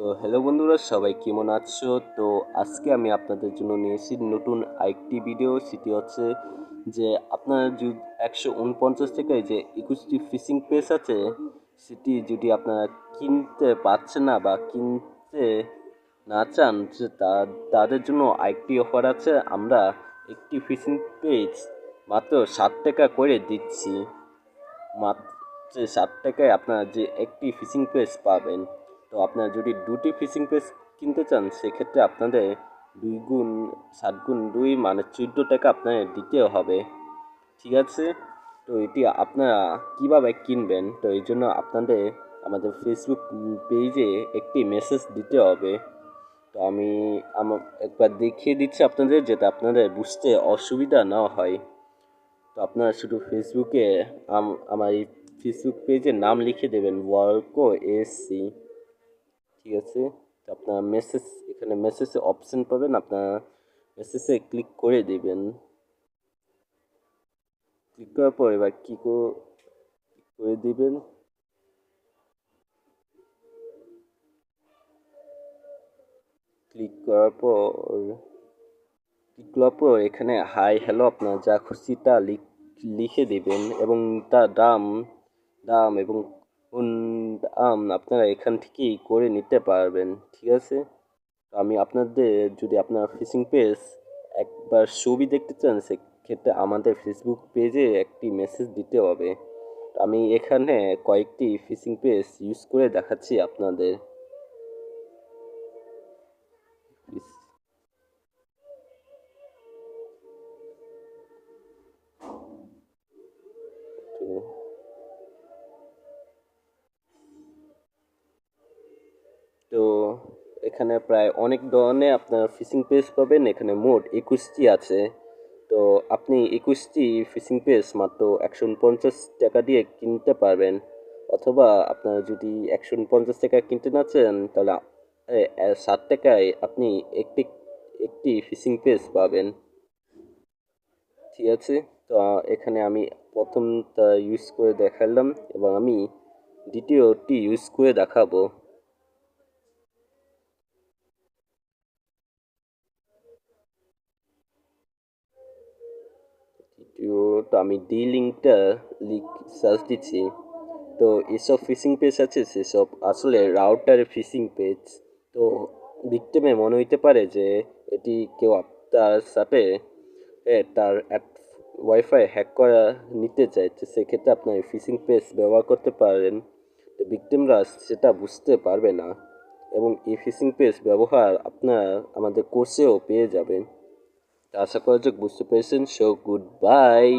তো হ্যালো বন্ধুরা, সবাই কেমন আছো? তো আজকে আমি আপনাদের জন্য নিয়েছি নতুন আরেকটি ভিডিও। সেটি হচ্ছে যে আপনার যদি 149 থেকে যে 21টি ফিশিং পেজ আছে, সেটি যদি আপনারা কিনতে পারছেন না বা কিনতে না চান, যে তাদের জন্য আরেকটি অফার আছে। আমরা একটি ফিশিং পেজ মাত্র 60 টাকা করে দিচ্ছি। মাত্র 60 টাকায় আপনারা যে একটি ফিশিং পেজ পাবেন। তো আপনারা যদি দুটি ফিশিং পেজ কিনতে চান, সেক্ষেত্রে আপনাদের 2 গুণ 7 গুণ 2 মানে 14 টাকা আপনাদের দিতে হবে। ঠিক আছে? তো এটি আপনারা কিভাবে কিনবেন? তো এই জন্য আপনাদের আমাদের ফেসবুক পেজে একটি মেসেজ দিতে হবে। তো আমি একবার দেখিয়ে দিচ্ছি আপনাদের, যাতে আপনাদের বুঝতে অসুবিধা না হয়। তো আপনারা শুধু ফেসবুকে আমার এই ফেসবুক পেজের নাম লিখে দেবেন, ওয়ালকো এসসি। ঠিক আছে? তো আপনার এখানে মেসেজে অপশন পাবেন, আপনার মেসেজে ক্লিক করে দেবেন। ক্লিক করার পর এবার ক্লিক করে দিবেন। ক্লিক করার পর এখানে হাই হ্যালো আপনার যা খুশি তা লিখে দেবেন, এবং তার দাম এবং কোন দাম আপনারা এখান থেকেই করে নিতে পারবেন। ঠিক আছে? তো আমি আপনাদের, যদি আপনার ফিশিং পেজ একবার ছবি দেখতে চান, সেক্ষেত্রে আমাদের ফেসবুক পেজে একটি মেসেজ দিতে হবে। আমি এখানে কয়েকটি ফিশিং পেজ ইউজ করে দেখাচ্ছি আপনাদের। তো এখানে প্রায় অনেক ধরনের আপনার ফিশিং পেজ পাবেন। এখানে মোট 21টি আছে। তো আপনি 21টি ফিশিং পেজ মাত্র 150 টাকা দিয়ে কিনতে পারবেন, অথবা আপনারা যদি 150 টাকা কিনতে না চান, তাহলে 60 টাকায় আপনি একটি একটি ফিশিং পেজ পাবেন। ঠিক আছে? তো এখানে আমি প্রথমটা ইউজ করে দেখালাম, এবং আমি দ্বিতীয়টি ইউজ করে দেখাবো। তো আমি লিঙ্কটা সার্চ দিচ্ছি। তো এসব ফিশিং পেজ আছে, সেসব আসলে রাউটার ফিশিং পেজ। তো ভিক্টিমে মনে হইতে পারে যে এটি কেউ তার সাথে তার ওয়াইফাই হ্যাক করা নিতে চাইছে, সেক্ষেত্রে আপনার ফিশিং পেজ ব্যবহার করতে পারেন। তো ভিক্টিমরা সেটা বুঝতে পারবে না, এবং এই ফিশিং পেজ ব্যবহার আপনার আমাদের কোর্সেও পেয়ে যাবেন। আশা করা যাক বুঝতে পেরেছেন। So good bye.